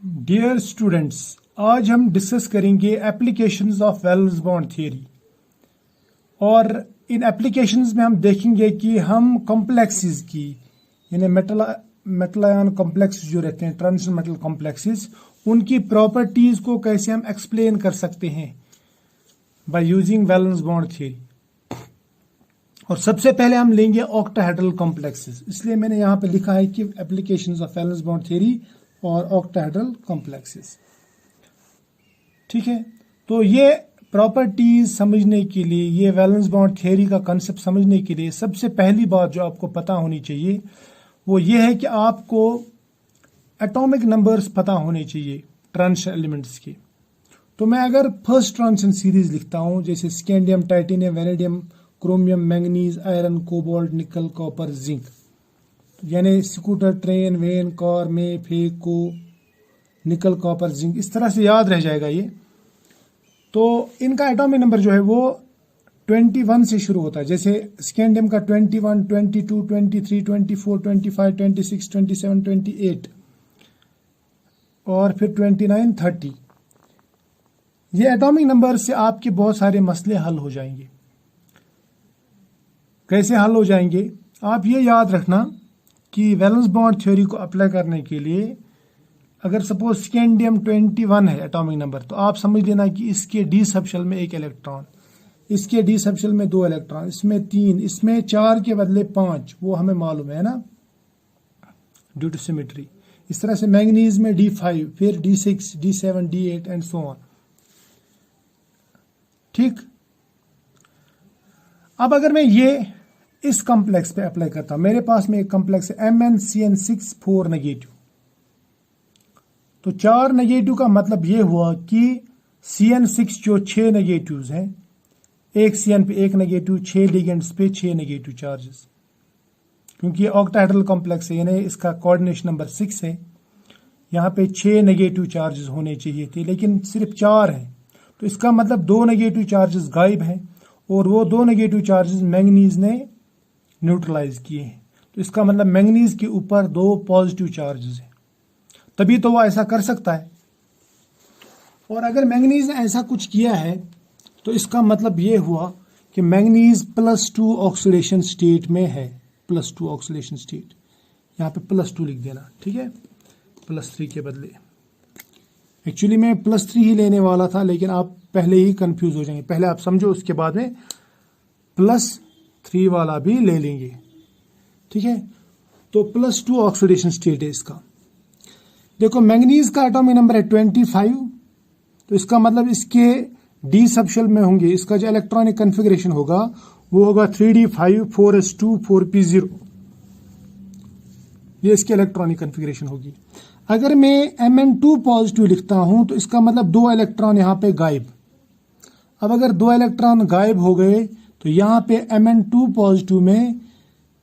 Dear students, आज हम discuss करेंगे applications of valence bond theory. और इन एप्लीकेशंस में हम देखेंगे कि हम कॉम्प्लेक्सेस की यानी मेटल आयन कॉम्प्लेक्सेस जो रहते हैं, ट्रांजिशन मेटल कॉम्प्लेक्सेस, उनकी प्रॉपर्टीज को कैसे हम एक्सप्लेन कर सकते हैं by using valence bond theory. और सबसे पहले हम लेंगे ऑक्टाहेड्रल कॉम्प्लेक्सेस, इसलिए मैंने यहाँ पे लिखा है कि applications of valence bond theory और ऑक्टाहेड्रल कॉम्प्लेक्सेस। ठीक है, तो ये प्रॉपर्टीज समझने के लिए, ये वैलेंस बॉन्ड थ्योरी का कंसेप्ट समझने के लिए सबसे पहली बात जो आपको पता होनी चाहिए वो ये है कि आपको एटॉमिक नंबर्स पता होने चाहिए ट्रांजिशन एलिमेंट्स के। तो मैं अगर फर्स्ट ट्रांजिशन सीरीज लिखता हूं, जैसे scandium, titanium, vanadium, chromium, manganese, iron, cobalt, निकल, कॉपर, जिंक, यानी स्कूटर, ट्रेन, वेन, कार, में, फे, को, निकल, कॉपर, जिंक, इस तरह से याद रह जाएगा ये। तो इनका एटॉमिक नंबर जो है वो 21 से शुरू होता है। जैसे स्कैंडियम का 21, 22, 23, 24, 25, 26, 27, 28 और फिर 29, 30। ये एटॉमिक नंबर से आपके बहुत सारे मसले हल हो जाएंगे। कैसे हल हो जाएंगे? आप ये याद रखना कि वैलेंस बॉन्ड थ्योरी को अप्लाई करने के लिए अगर सपोज स्कैंडियम 21 है एटॉमिक नंबर, तो आप समझ लेना कि इसके डी सबशेल में 1 इलेक्ट्रॉन, इसके डी सबशेल में 2 इलेक्ट्रॉन, इसमें 3, इसमें 4 के बदले 5, वो हमें मालूम है ना, ड्यू टू सिमेट्री। इस तरह से मैंगनीज में D5, फिर D6, D7, D8 and so on. ठीक, अब अगर मैं ये इस कॉम्प्लेक्स पे अप्लाई करता हूं, मेरे पास में एक कॉम्प्लेक्स है MnCN6 4 नेगेटिव। तो 4 नेगेटिव का मतलब ये हुआ कि CN6 जो 6 नेगेटिव्स हैं, एक CN पे 1 नेगेटिव, 6 लिगेंड्स पे 6 नेगेटिव चार्जेस, क्योंकि ये ऑक्टाहेड्रल कॉम्प्लेक्स है, यानी इसका कोऑर्डिनेशन नंबर 6 है। यहाँ पे 6 नेगेटिव चार्जेस होने चाहिए थे, लेकिन सिर्फ 4 हैं। तो इसका मतलब 2 नेगेटिव चार्जेस गायब हैं और वो 2 नेगेटिव चार्जेस मैंगनीज ने न्यूट्रलाइज किए हैं। तो इसका मतलब मैंगनीज के ऊपर 2 पॉजिटिव चार्जेस हैं, तभी तो वो ऐसा कर सकता है। और अगर मैंगनीज ने ऐसा कुछ किया है तो इसका मतलब ये हुआ कि मैंगनीज +2 ऑक्सीडेशन स्टेट में है। +2 ऑक्सीडेशन स्टेट, यहाँ पे +2 लिख देना, ठीक है, +3 के बदले। एक्चुअली मैं +3 ही लेने वाला था, लेकिन आप पहले ही कंफ्यूज हो जाएंगे। पहले आप समझो, उसके बाद में +3 वाला भी ले लेंगे। ठीक है, तो +2 ऑक्सीडेशन स्टेट है इसका। देखो, मैंगनीज का एटॉमिक नंबर है 25, तो इसका मतलब इसके डी सबशेल में होंगे, इसका जो इलेक्ट्रॉनिक कन्फिग्रेशन होगा वो होगा 3d5 4s2 4p0। ये इसकी इलेक्ट्रॉनिक कन्फिग्रेशन होगी। अगर मैं Mn2 पॉजिटिव लिखता हूं तो इसका मतलब 2 इलेक्ट्रॉन यहां पे गायब। अब अगर 2 इलेक्ट्रॉन गायब हो गए तो यहां पे Mn2 पॉजिटिव में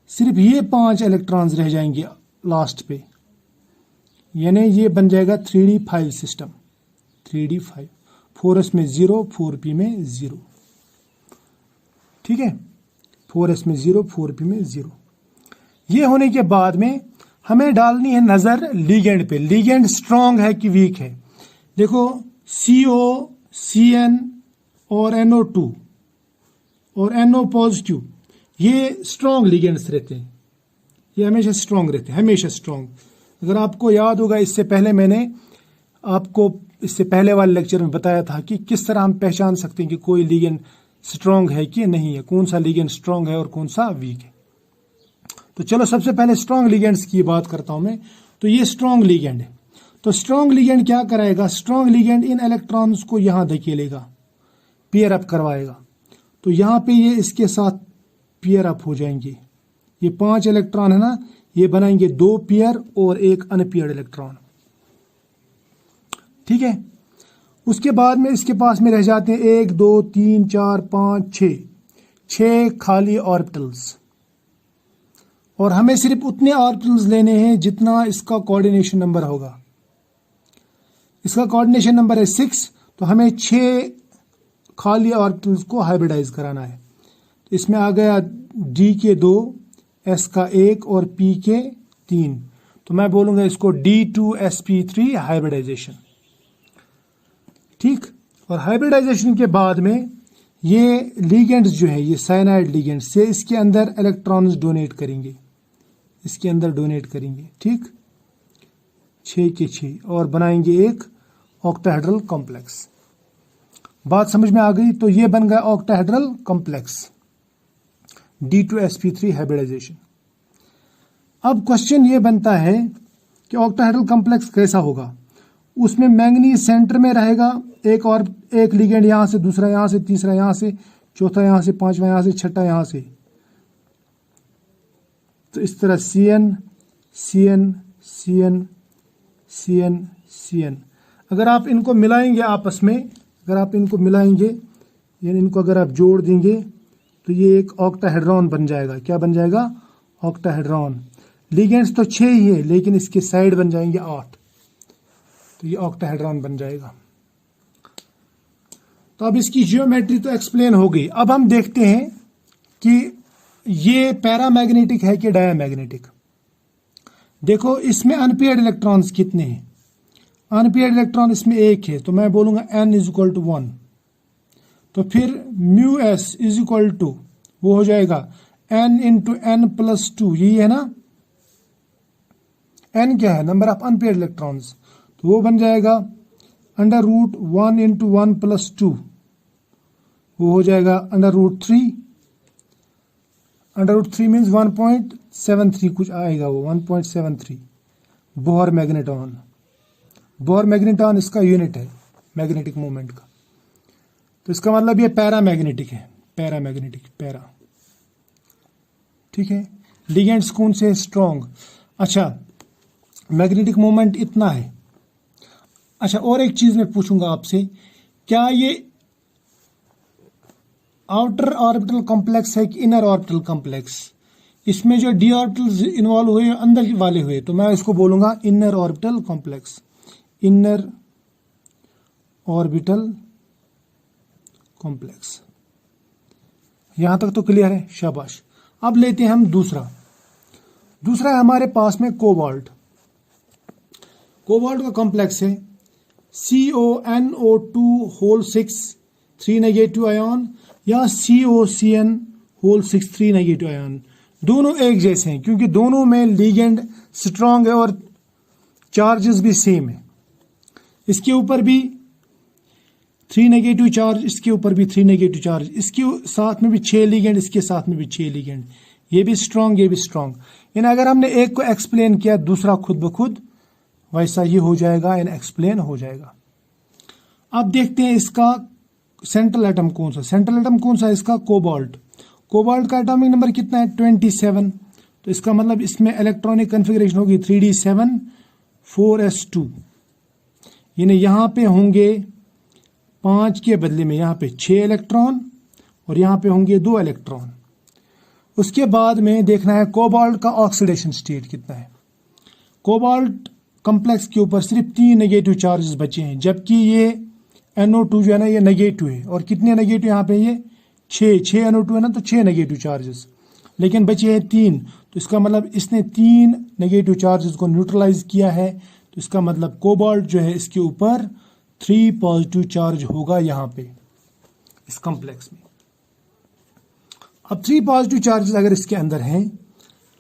सिर्फ ये 5 इलेक्ट्रॉन्स रह जाएंगे लास्ट पे, यानी ये बन जाएगा 3d5 सिस्टम। 3d5, 4s में 0, 4p में 0। ठीक है, 4s में 0, 4p में 0। ये होने के बाद में हमें डालनी है नजर लिगेंड पे। लिगेंड स्ट्रांग है कि वीक है। देखो, CO, CN और NO2 और NO पॉजिटिव, ये स्ट्रांग लिगेंड्स रहते हैं, ये हमेशा स्ट्रांग रहते हैं, हमेशा स्ट्रांग। अगर आपको याद होगा, इससे पहले मैंने आपको इससे पहले वाले लेक्चर में बताया था कि किस तरह हम पहचान सकते हैं कि कोई लिगेंड स्ट्रांग है कि नहीं है, कौन सा लिगेंड स्ट्रांग है और कौन सा वीक है। तो चलो सबसे पहले स्ट्रांग लिगेंड्स की बात करता हूं मैं। तो ये स्ट्रांग लिगेंड है। तो स्ट्रांग लिगेंड क्या कराएगा? स्ट्रांग लिगेंड इन इलेक्ट्रॉन्स को यहां धकेलेगा, पेयर अप करवाएगा। तो यहां पे ये इसके साथ पेयर अप हो जाएंगे। ये 5 इलेक्ट्रॉन है ना, ये बनाएंगे 2 पेयर और 1 अनपेयर्ड इलेक्ट्रॉन। ठीक है, उसके बाद में इसके पास में रह जाते हैं 1 2 3 4 5 6 खाली ऑर्बिटल्स। और हमें सिर्फ उतने ऑर्बिटल्स लेने हैं जितना इसका कोऑर्डिनेशन नंबर होगा। इसका कोऑर्डिनेशन नंबर है 6, तो हमें 6 खाली ऑर्बिटल्स को हाइब्रिडाइज कराना है। इसमें आ गया D के 2, S का 1 और P के 3। तो मैं बोलूंगा इसको D2sp3 हाइब्रिडाइजेशन। ठीक, और हाइब्रिडाइजेशन के बाद में ये लिगेंड्स जो है, ये साइनाइड लिगेंड्स से इसके अंदर इलेक्ट्रॉन्स डोनेट करेंगे, इसके अंदर डोनेट करेंगे। ठीक, 6 के 6 और बनाएंगे एक ऑक्टाहेड्रल कॉम्प्लेक्स। बात समझ में आ गई? तो ये बन गया ऑक्टाहेड्रल कॉम्प्लेक्स, D2sp3 हाइब्रिडाइजेशन। अब क्वेश्चन ये बनता है कि ऑक्टाहेड्रल कॉम्प्लेक्स कैसा होगा। उसमें मैंगनीज सेंटर में रहेगा, एक लिगेंड यहां से, दूसरा यहां से, तीसरा यहां से, चौथा यहां से, पांचवा यहां से, छठा यहां से। तो इस तरह CN CN CN CN CN। अगर आप इनको मिलाएंगे आपस में, अगर आप इनको मिलाएंगे यानी इनको अगर आप जोड़ देंगे तो ये एक ऑक्टाहेड्रॉन बन जाएगा। क्या बन जाएगा? ऑक्टाहेड्रॉन। लिगेंड्स तो 6 ही है, लेकिन इसके साइड बन जाएंगे 8, तो ये ऑक्टाहेड्रॉन बन जाएगा। तो अब इसकी जियोमेट्री तो एक्सप्लेन हो गई। अब हम देखते हैं कि ये पैरामैग्नेटिक है कि डायामैग्नेटिक। देखो इसमें अनपेयर्ड इलेक्ट्रॉन्स कितने हैं? अनपेयर्ड इलेक्ट्रॉन इसमें 1 है, तो मैं बोलूंगा n = 1। तो फिर μs = वो हो जाएगा n × n + 2। यही है ना? n क्या है? Number of unpaired electrons. तो वो बन जाएगा √1 × 1 + 2, वो हो जाएगा √3। √3 मीन्स 1.73 कुछ आएगा, वो 1.73 बोहर मैग्नेटॉन। बोहर मैग्नेटॉन इसका यूनिट है मैग्नेटिक मोमेंट का। तो इसका मतलब ये पैरामैग्नेटिक है, पैरामैग्नेटिक, पैरा। ठीक है, लिगेंड्स कौन से? स्ट्रॉन्ग। अच्छा, मैग्नेटिक मोमेंट इतना है। अच्छा, और एक चीज मैं पूछूंगा आपसे, क्या ये आउटर ऑर्बिटल कॉम्प्लेक्स है कि इनर ऑर्बिटल कॉम्प्लेक्स? इसमें जो डी ऑर्बिटल्स इन्वॉल्व हुए अंदर वाले हुए, तो मैं इसको बोलूंगा inner orbital complex, inner orbital complex. यहां तक तो क्लियर है, शाबाश। अब लेते हैं हम दूसरा है हमारे पास में कोबाल्ट। कोबाल्ट का कॉम्प्लेक्स है CONO2 3 नेगेटिव आयन या COCN 3 नेगेटिव आयन। दोनों एक जैसे हैं क्योंकि दोनों में लिगेंड स्ट्रांग है और चार्जेस भी सेम है। इसके ऊपर भी 3 नेगेटिव चार्ज, इसके ऊपर भी 3 नेगेटिव चार्ज, इसके साथ में भी 6 लिगेंड, इसके साथ में भी 6 लिगेंड। ये भी स्ट्रांग, ये भी स्ट्रांग। इन अगर हमने एक को एक्सप्लेन किया, दूसरा खुद ब खुद वैसा ये हो जाएगा, इन एक्सप्लेन हो जाएगा। अब देखते हैं इसका सेंट्रल एटम कौन सा। सेंट्रल एटम कौन सा है इसका? कोबाल्ट। कोबाल्ट का एटॉमिक नंबर कितना है? 27। तो इसका मतलब इसमें इलेक्ट्रॉनिक कन्फिग्रेशन होगी 3d7 4s2। यानी यहां पे होंगे 5 के बदले में यहां पे 6 इलेक्ट्रॉन और यहां पे होंगे 2 इलेक्ट्रॉन। उसके बाद में देखना है कोबाल्ट का ऑक्सीडेशन स्टेट कितना है। कोबाल्ट कॉम्प्लेक्स के ऊपर सिर्फ 3 नेगेटिव चार्जेस बचे हैं, जबकि ये NO2 जो है ना ये नेगेटिव है। और कितने नेगेटिव यहाँ पे? ये 6 NO2 है ना, तो 6 नेगेटिव चार्जेस, लेकिन बचे हैं 3। तो इसका मतलब इसने 3 नेगेटिव चार्जेस को न्यूट्रलाइज किया है। तो इसका मतलब कोबाल्ट जो है इसके ऊपर 3 पॉजिटिव चार्ज होगा यहाँ पे इस कॉम्प्लेक्स में। अब 3 पॉजिटिव चार्जेस अगर इसके अंदर हैं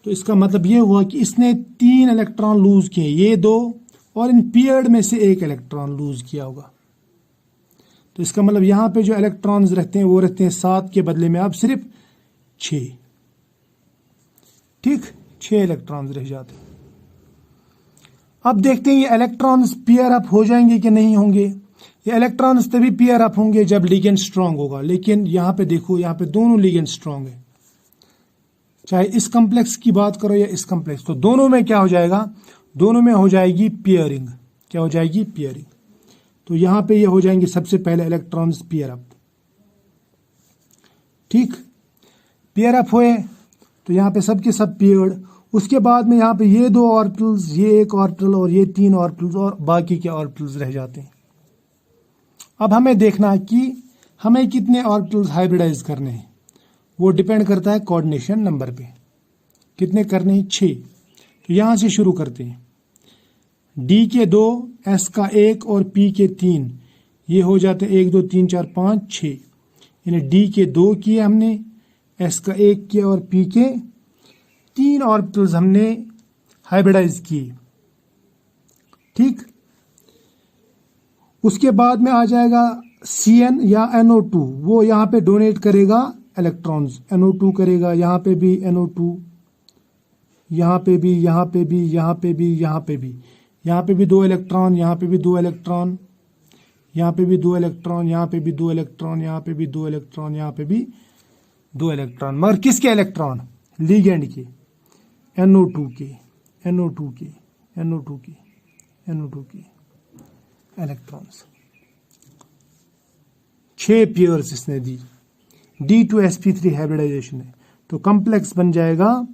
तो इसका मतलब ये हुआ कि इसने 3 इलेक्ट्रॉन लूज किए, ये 2 और इन पीरियड में से 1 इलेक्ट्रॉन लूज किया होगा। तो इसका मतलब यहां पे जो इलेक्ट्रॉन्स रहते हैं वो रहते हैं 7 के बदले में अब सिर्फ 6। ठीक, 6 इलेक्ट्रॉन्स रह जाते हैं। अब देखते हैं ये इलेक्ट्रॉन्स पेयर अप हो जाएंगे कि नहीं होंगे। ये इलेक्ट्रॉन्स तभी पेयर अप होंगे जब लिगेंड स्ट्रांग होगा, लेकिन यहां पे देखो, यहां पे दोनों लिगेंड स्ट्रांग है, चाहे इस कॉम्प्लेक्स की बात करो या इस कॉम्प्लेक्स। तो दोनों में क्या हो जाएगा? दोनों में हो जाएगी पेयरिंग। क्या हो जाएगी? पेयरिंग। तो यहां पे ये हो जाएंगे सबसे पहले इलेक्ट्रॉन्स पेयर अप। ठीक, पेयर अप हुए तो यहां पे सबके सब पेयर्ड। उसके बाद में यहां पे ये 2 ऑर्बिटल्स, ये 1 ऑर्बिटल और ये 3 ऑर्बिटल्स और बाकी के ऑर्बिटल्स रह जाते हैं। अब हमें देखना है कि हमें कितने ऑर्बिटल्स हाइब्रिडाइज करने हैं। वो डिपेंड करता है कोऑर्डिनेशन नंबर पे। कितने करने हैं? 6। तो यहां से शुरू करते हैं। डी के 2, एस का 1 और पी के 3, ये हो जाते 1 2 3 4 5 6। यानी डी के 2 किए हमने, एस का 1 किया और पी के 3 ऑर्बिटल्स हमने हाइब्रिडाइज किए। ठीक, उसके बाद में आ जाएगा Cn या NO2, वो यहाँ पे डोनेट करेगा इलेक्ट्रॉन्स, NO2 करेगा, यहाँ पे भी NO2, यहाँ पे भी, यहाँ पे भी, यहाँ पे भी, यहाँ पे भी, यहाँ पे भी 2 इलेक्ट्रॉन, यहाँ पे भी 2 इलेक्ट्रॉन, यहाँ पे भी 2 इलेक्ट्रॉन, यहाँ पे भी 2 इलेक्ट्रॉन, यहाँ पे भी 2 इलेक्ट्रॉन, यहाँ पे भी 2 इलेक्ट्रॉन। मगर किसके इलेक्ट्रॉन? लिगेंड के, NO2 के, NO2 के, NO2 के, NO2 के इलेक्ट्रॉन्स। 6 पेयर्स इसने दी, D2sp3 हाइब्रिडाइजेशन है, तो कॉम्प्लेक्स बन जाएगा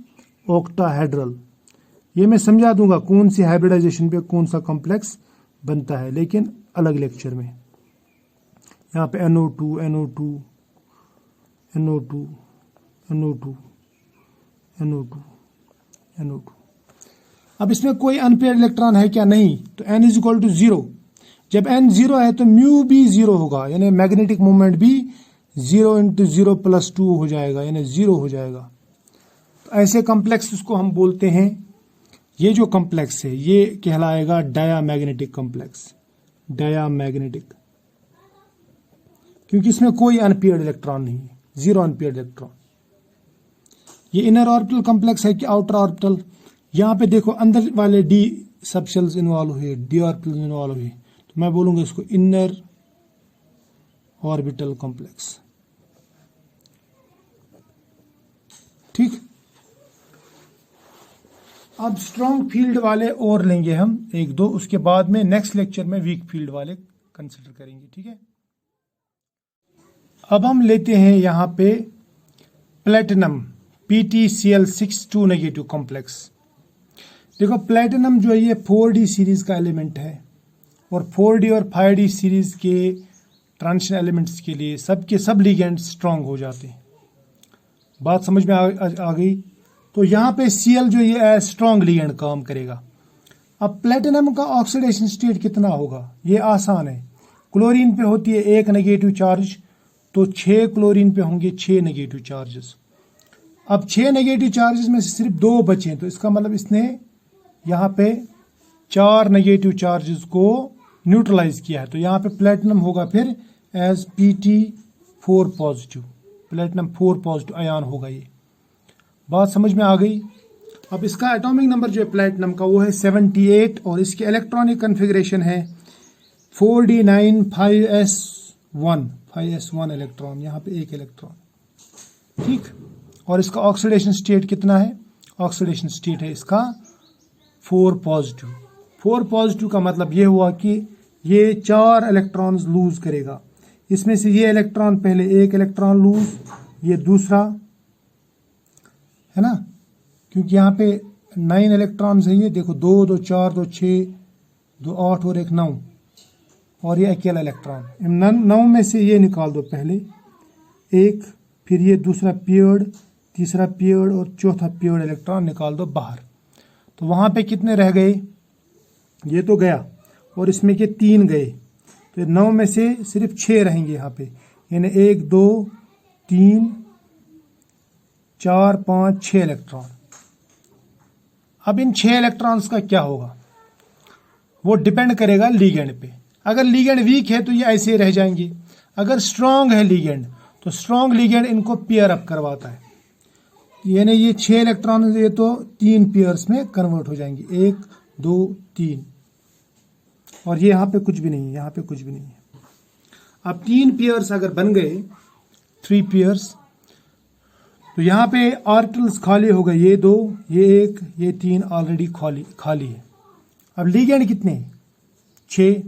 ऑक्टाहेड्रल। ये मैं समझा दूंगा कौन सी हाइब्रिडाइजेशन पे कौन सा कॉम्प्लेक्स बनता है, लेकिन अलग लेक्चर में। यहाँ पे NO2 NO2 NO2 NO2 NO2 NO2। अब इसमें कोई अनपेयर्ड इलेक्ट्रॉन है क्या? नहीं। तो n इज इक्वल टू 0। जब n 0 है तो म्यू भी 0 होगा, यानी मैग्नेटिक मोमेंट भी 0 इंटू 0 प्लस 2 हो जाएगा, यानी 0 हो जाएगा। तो ऐसे कॉम्प्लेक्स उसको हम बोलते हैं, ये जो कॉम्प्लेक्स है ये कहलाएगा डायामैग्नेटिक कॉम्प्लेक्स, डायामैग्नेटिक, क्योंकि इसमें कोई अनपेयर्ड इलेक्ट्रॉन नहीं है, 0 अनपेयर्ड इलेक्ट्रॉन। ये इनर ऑर्बिटल कॉम्प्लेक्स है कि आउटर ऑर्बिटल? यहाँ पे देखो अंदर वाले डी सबशेल्स इन्वॉल्व हुए, डी ऑर्बिटल इन्वॉल्व हुए, तो मैं बोलूंगा इसको इनर ऑर्बिटल कॉम्प्लेक्स। ठीक, अब स्ट्रॉन्ग फील्ड वाले और लेंगे हम 1-2, उसके बाद में नेक्स्ट लेक्चर में वीक फील्ड वाले कंसिडर करेंगे। ठीक है, अब हम लेते हैं यहां पे प्लेटिनम PtCl6 2 नेगेटिव कॉम्प्लेक्स। देखो प्लेटिनम जो है ये 4d सीरीज का एलिमेंट है, और 4d और 5d सीरीज के ट्रांजिशन एलिमेंट्स के लिए सबके सब लिगेंड स्ट्रांग हो जाते हैं। बात समझ में आ गई? तो यहाँ पे Cl जो ये एज स्ट्रांग लिगेंड काम करेगा। अब प्लेटिनम का ऑक्सीडेशन स्टेट कितना होगा? ये आसान है। क्लोरीन पे होती है 1 नेगेटिव चार्ज, तो 6 क्लोरीन पे होंगे 6 नेगेटिव चार्जेस। अब 6 नेगेटिव चार्जेस में से सिर्फ 2 बचे, तो इसका मतलब इसने यहाँ पे 4 नेगेटिव चार्जेस को न्यूट्रलाइज किया है। तो यहाँ पे प्लेटिनम होगा फिर as Pt4 positive, platinum 4 positive ion होगा। ये बात समझ में आ गई? अब इसका एटॉमिक नंबर जो है प्लेटिनम का वो है 78, और इसके इलेक्ट्रॉनिक कन्फिग्रेशन है 4d9 5s1 इलेक्ट्रॉन, यहाँ पे 1 इलेक्ट्रॉन। ठीक, और इसका ऑक्सीडेशन स्टेट कितना है? ऑक्सीडेशन स्टेट है इसका 4 पॉजिटिव। 4 पॉजिटिव का मतलब ये हुआ कि ये 4 इलेक्ट्रॉन्स लूज करेगा। इसमें से ये इलेक्ट्रॉन पहले 1 इलेक्ट्रॉन लूज, ये दूसरा है ना, क्योंकि यहाँ पे 9 इलेक्ट्रॉन्स है। ये देखो 2 2 4 2 6 2 8 और 1 9, और ये अकेला इलेक्ट्रॉन। 9 में से ये निकाल दो पहले 1, फिर ये दूसरा पेयर्ड, तीसरा पेयर्ड और चौथा पेयर्ड इलेक्ट्रॉन निकाल दो बाहर। तो वहां पे कितने रह गए? ये तो गया, और इसमें के 3 गए, तो 9 में से सिर्फ 6 रहेंगे यहाँ पे, यानी 1 2 3 4 5 6 इलेक्ट्रॉन। अब इन 6 इलेक्ट्रॉन्स का क्या होगा? वो डिपेंड करेगा लिगेंड पे। अगर लिगेंड वीक है तो ये ऐसे ही रह जाएंगे, अगर स्ट्रांग है लिगेंड तो स्ट्रांग लिगेंड इनको पेयर अप करवाता है, यानी ये 6 इलेक्ट्रॉन ये तो 3 पेयर्स में कन्वर्ट हो जाएंगे, 1 2 3, और ये यहाँ पे कुछ भी नहीं है, यहाँ पे कुछ भी नहीं है। अब 3 पेयर्स अगर बन गए, 3 पेयर्स, तो यहाँ पे ऑर्बिटल्स खाली हो गए, ये 2 ये 1 ये 3 ऑलरेडी खाली है। अब लिगेंड कितने? 6,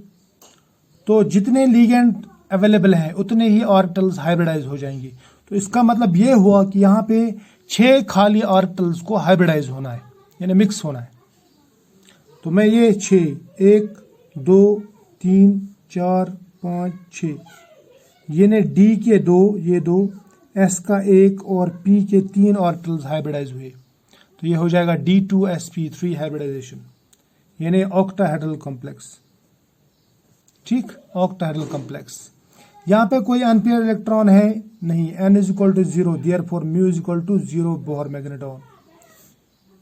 तो जितने लिगेंड अवेलेबल हैं उतने ही ऑर्बिटल्स हाइब्रिडाइज हो जाएंगे। तो इसका मतलब ये हुआ कि यहाँ पे 6 खाली ऑर्बिटल्स को हाइब्रिडाइज होना है, यानी मिक्स होना है। तो मैं ये 6 1 2 3 4 5 6, ये ने डी के 2 ये 2, एस का 1 और पी के 3 ऑर्बिटल्स हाइब्रिडाइज हुए, तो ये हो जाएगा D2sp3 हाइब्रिडाइजेशन। यानी ऑक्टाहेड्रल कॉम्प्लेक्स। ठीक, ऑक्टाहेड्रल कॉम्प्लेक्स। यहाँ पे कोई अनपेयर इलेक्ट्रॉन है नहीं, n is equal to 0, therefore mu is equal to 0 Bohr magneton.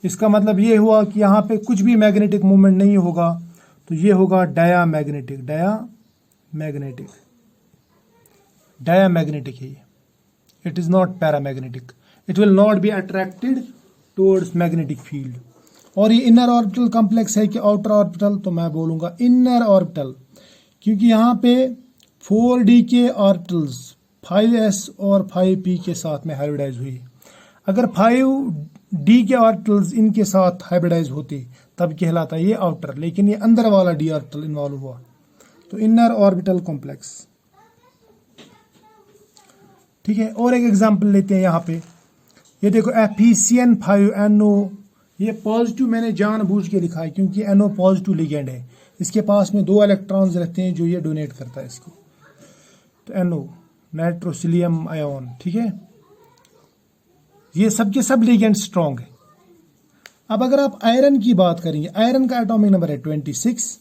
इसका मतलब ये हुआ कि यहाँ पे कुछ भी मैग्नेटिक मूवमेंट नहीं होगा, तो ये होगा डायामैग्नेटिक। डायामैग्नेटिक है ये, it is not paramagnetic, it will not be attracted towards magnetic field. और ये इनर ऑर्बिटल कॉम्प्लेक्स है कि आउटर ऑर्बिटल, तो मैं बोलूंगा इनर ऑर्बिटल, क्योंकि यहाँ पे 4d के ऑर्बिटल्स 5s और 5p के साथ में हाइब्रिडाइज हुई। अगर 5d के ऑर्बिटल्स इनके साथ हाइब्रिडाइज होते तब कहलाता ये आउटर, लेकिन ये अंदर वाला d ऑर्बिटल इन्वॉल्व हुआ, तो इनर ऑर्बिटल कॉम्प्लेक्स। ठीक है, और एक एग्जांपल लेते हैं यहाँ पे। ये देखो FeCN5NO, ये पॉजिटिव मैंने जानबूझ के लिखा है क्योंकि NO पॉजिटिव लिगेंड है, इसके पास में 2 इलेक्ट्रॉन्स रहते हैं जो ये डोनेट करता है इसको, तो NO नाइट्रोसिलियम आयन। ठीक है, ये सब के सब लिगेंड स्ट्रॉन्ग है। अब अगर आप आयरन की बात करेंगे, आयरन का एटॉमिक नंबर है 26,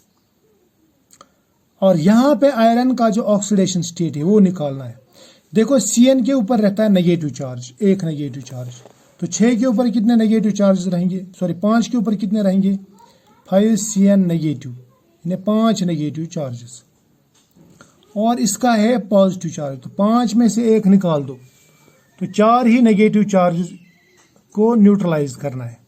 और यहां पे आयरन का जो ऑक्सीडेशन स्टेट है वो निकालना है। देखो Cn के ऊपर रहता है नेगेटिव चार्ज, एक नेगेटिव चार्ज, तो 6 के ऊपर कितने नेगेटिव चार्ज रहेंगे, सॉरी 5 के ऊपर कितने रहेंगे, 5Cn नेगेटिव, यानी 5 नेगेटिव चार्जेस, और इसका है पॉजिटिव चार्ज, तो 5 में से 1 निकाल दो, तो 4 ही नेगेटिव चार्ज को न्यूट्रलाइज करना है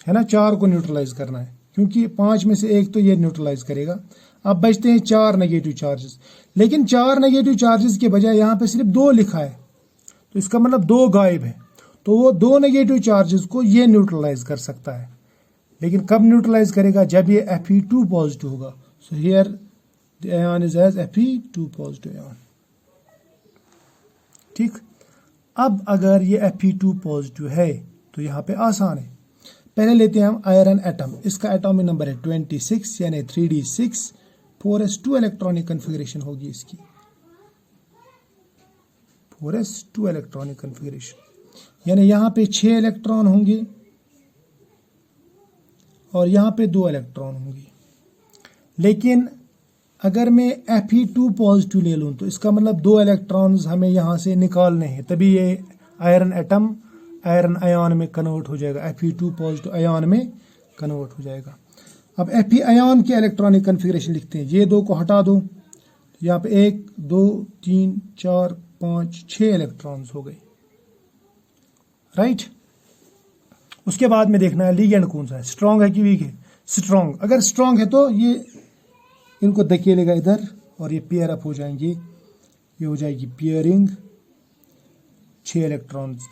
ना, 4 को न्यूट्रलाइज करना है, क्योंकि 5 में से 1 तो ये न्यूट्रलाइज करेगा। अब बचते हैं 4 नेगेटिव चार्जेस, लेकिन 4 नेगेटिव चार्जेस के बजाय यहाँ पे सिर्फ 2 लिखा है, तो इसका मतलब 2 गायब है, तो वो 2 नेगेटिव चार्जेस को ये न्यूट्रलाइज कर सकता है, लेकिन कब न्यूट्रलाइज करेगा, जब ये Fe2 पॉजिटिव होगा। So here the ion is as Fe2 positive ion. ठीक, अब अगर ये Fe2 पॉजिटिव है तो यहाँ पे आसान है। पहले लेते हैं हम आयरन एटम, इसका एटॉमिक नंबर है 26, यानी 3d6, 4s2 इलेक्ट्रॉनिक कन्फिगरेशन होगी इसकी, 4s2 इलेक्ट्रॉनिक कन्फिगरेशन, यानी यहाँ पे 6 इलेक्ट्रॉन होंगे और यहाँ पे 2 इलेक्ट्रॉन होंगे। लेकिन अगर मैं Fe2 पॉजिटिव ले लूँ तो इसका मतलब 2 इलेक्ट्रॉन्स हमें यहाँ से निकालने हैं, तभी ये आयरन एटम आयरन आयन में कन्वर्ट हो जाएगा, Fe2 पॉजिटिव आयन में कन्वर्ट हो जाएगा। अब Fe आयन के इलेक्ट्रॉनिक कन्फिगरेशन लिखते हैं, ये 2 को हटा दो, तो यहाँ पे 1 2 3 4 5 6 इलेक्ट्रॉन्स हो गए, राइट। उसके बाद में देखना है लिगेंड कौन सा है, स्ट्रॉन्ग है कि वीक है। स्ट्रॉन्ग, अगर स्ट्रॉन्ग है तो ये इनको धकेलेगा इधर और ये पेयर अप हो जाएंगे, ये हो जाएगी पेयरिंग 6 इलेक्ट्रॉन्स।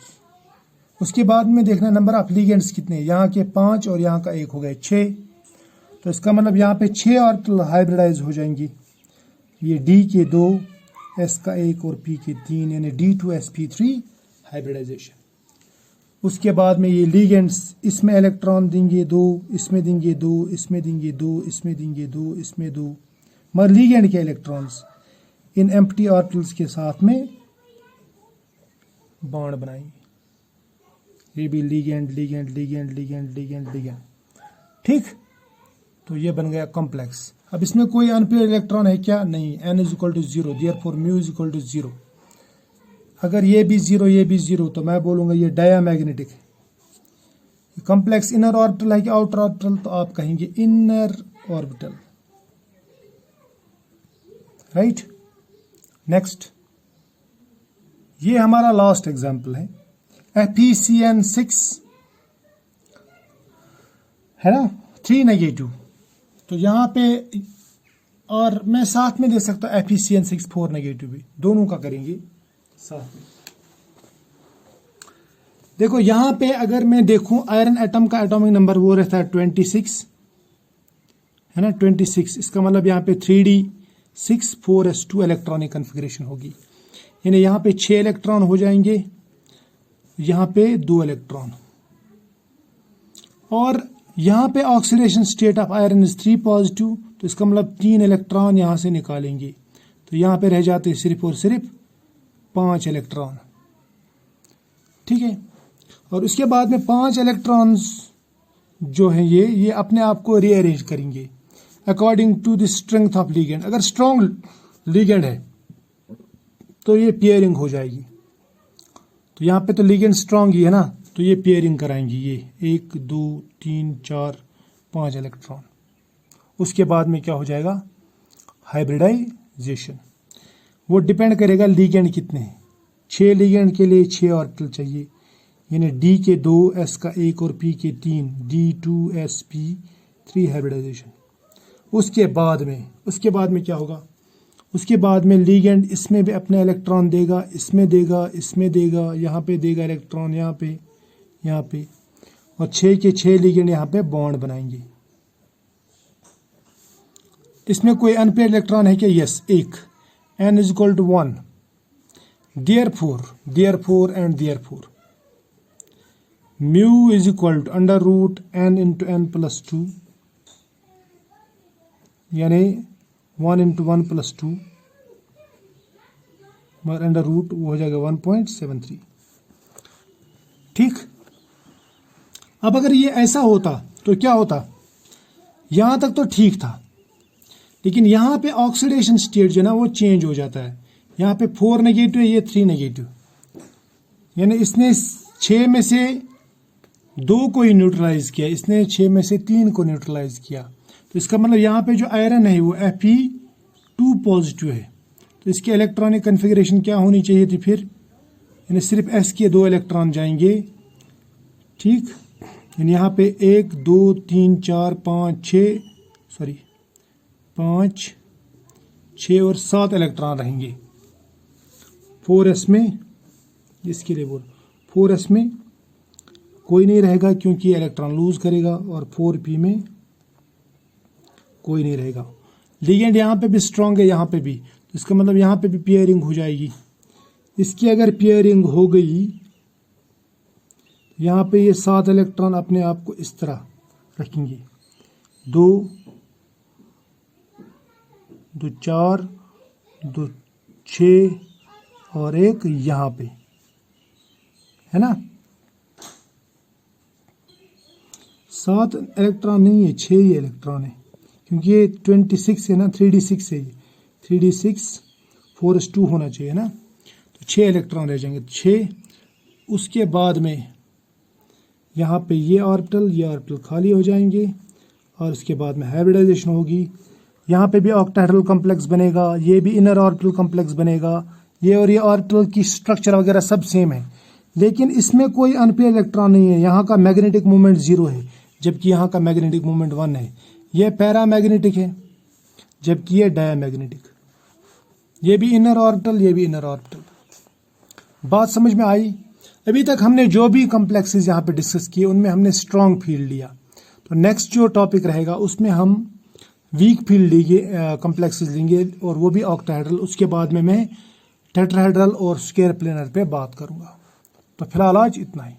उसके बाद में देखना नंबर ऑफ लिगेंड्स कितने, यहाँ के 5 और यहाँ का 1 हो गए 6, तो इसका मतलब यहाँ पे 6 ऑर्बिटल हाइब्रिडाइज हो जाएंगी, ये D के 2, S का 1 और P के 3, यानी D2sp3 हाइब्रिडाइजेशन। उसके बाद में ये लिगेंड्स, इसमें इलेक्ट्रॉन देंगे 2, इसमें देंगे 2, इसमें देंगे 2, इसमें देंगे 2, इसमें 2, मगर लिगेंड के इलेक्ट्रॉन्स इन एम्प्टी ऑर्बिटल्स के साथ में बॉन्ड बनाएंगे, ये भी ligand ligand ligand ligand ligand ligand. ठीक, तो ये बन गया कॉम्प्लेक्स। अब इसमें कोई अनपेयर इलेक्ट्रॉन है क्या, नहीं, n is equal to 0, therefore mu is equal to 0। अगर ये भी 0 ये भी 0, तो मैं बोलूंगा ये डायामैग्नेटिक है। कॉम्प्लेक्स इनर ऑर्बिटल है कि आउटर ऑर्बिटल, तो आप कहेंगे इनर ऑर्बिटल, राइट। नेक्स्ट, ये हमारा लास्ट एग्जांपल है, FeCN6 है ना, 3 नेगेटिव, तो यहाँ पे, और मैं साथ में दे सकता हूँ FeCN6 4 नेगेटिव भी, दोनों का करेंगे साथ में। देखो यहाँ पे अगर मैं देखूं आयरन एटम का एटॉमिक नंबर वो रहता है 26, है ना 26, इसका मतलब यहाँ पे 3d6 4s2 इलेक्ट्रॉनिक कन्फिगरेशन होगी, यानी यहाँ पे 6 इलेक्ट्रॉन हो जाएंगे, यहाँ पे 2 इलेक्ट्रॉन, और यहाँ पे oxidation state of iron is 3 positive, तो इसका मतलब 3 इलेक्ट्रॉन यहाँ से निकालेंगे, तो यहाँ पे रह जाते सिर्फ और सिर्फ 5 इलेक्ट्रॉन। ठीक है, और उसके बाद में 5 इलेक्ट्रॉन्स जो है ये अपने आप को रीअरेंज करेंगे according to the strength of ligand. अगर स्ट्रॉन्ग लिगेंड है तो ये पेयरिंग हो जाएगी। तो यहाँ पे तो लिगेंड स्ट्रॉन्ग ही है ना, तो ये पेयरिंग कराएंगी, ये 1 2 3 4 5 इलेक्ट्रॉन। उसके बाद में क्या हो जाएगा, हाइब्रिडाइजेशन। वो डिपेंड करेगा लिगेंड कितने हैं। 6 लिगेंड के लिए 6 ऑर्बिटल चाहिए, यानी डी के 2, एस का 1 और पी के 3, D2sp3 हाइब्रिडाइजेशन। उसके बाद में क्या होगा, उसके बाद में लिगेंड इसमें भी अपने इलेक्ट्रॉन देगा, इसमें देगा, यहाँ पे देगा इलेक्ट्रॉन, यहाँ पे, और 6 के 6 लिगेंड यहाँ पे बॉन्ड बनाएंगे। इसमें कोई अनपेयर इलेक्ट्रॉन है क्या? यस, एक, n = 1। therefore mu = √n × n + 2, यानी 1 × 1 + 2 मगर अंडर रूट वो हो जाएगा 1.73। ठीक। अब अगर ये ऐसा होता तो क्या होता, यहां तक तो ठीक था, लेकिन यहाँ पे ऑक्सीडेशन स्टेट जो ना वो चेंज हो जाता है। यहाँ पे 4 नेगेटिव है, ये 3 नेगेटिव, यानी इसने 6 में से 2 को ही न्यूट्रलाइज किया, इसने 6 में से 3 को न्यूट्रलाइज किया। तो इसका मतलब यहाँ पे जो आयरन है वो Fe2 पॉजिटिव है। तो इसकी इलेक्ट्रॉनिक कन्फिग्रेशन क्या होनी चाहिए थी फिर, यानी सिर्फ S के 2 इलेक्ट्रॉन जाएंगे। ठीक, यानी यहाँ पे 1 2 3 4 5 6 और 7 इलेक्ट्रॉन रहेंगे 4s में। इसके लिए बोल 4s में कोई नहीं रहेगा क्योंकि इलेक्ट्रॉन लूज करेगा, और 4p में कोई नहीं रहेगा। लिगेंड यहाँ पे भी स्ट्रांग है, यहाँ पे भी, तो इसका मतलब यहाँ पे भी पेयरिंग हो जाएगी। इसकी अगर पेयरिंग हो गई, यहाँ पे ये 7 इलेक्ट्रॉन अपने आप को इस तरह रखेंगे, 2 2 4 2 6 और 1 यहाँ पे है ना। 7 इलेक्ट्रॉन नहीं है, 6 ही इलेक्ट्रॉन है, क्योंकि ये 26 है ना, 3d6 है, ये 3d6 4s2 होना चाहिए ना। तो 6 इलेक्ट्रॉन रह जाएंगे, 6। उसके बाद में यहाँ पे ये ऑर्बिटल खाली हो जाएंगे, और उसके बाद में हाइब्रिडाइजेशन होगी। यहाँ पे भी ऑक्टाहेड्रल कॉम्प्लेक्स बनेगा, ये भी इनर ऑर्बिटल कॉम्प्लेक्स बनेगा, ये और ये ऑर्बिटल की स्ट्रक्चर वगैरह सब सेम है, लेकिन इसमें कोई अनपेयर इलेक्ट्रॉन नहीं है। यहाँ का मैग्नेटिक मोमेंट 0 है, जबकि यहाँ का मैग्नेटिक मोमेंट 1 है। ये पैरामैग्नेटिक है, जबकि ये डायमैग्नेटिक। ये भी इनर ऑर्बिटल, ये भी इनर ऑर्बिटल। बात समझ में आई? अभी तक हमने जो भी कॉम्प्लेक्सेस यहाँ पे डिस्कस किए उनमें हमने स्ट्रॉन्ग फील्ड लिया। तो नेक्स्ट जो टॉपिक रहेगा उसमें हम वीक फील्ड लेंगे, कॉम्प्लेक्सेस लेंगे, और वो भी ऑक्टाहेड्रल। उसके बाद में मैं टेट्राहेड्रल और स्क्वायर प्लेनर पे बात करूंगा। तो फिलहाल आज इतना ही।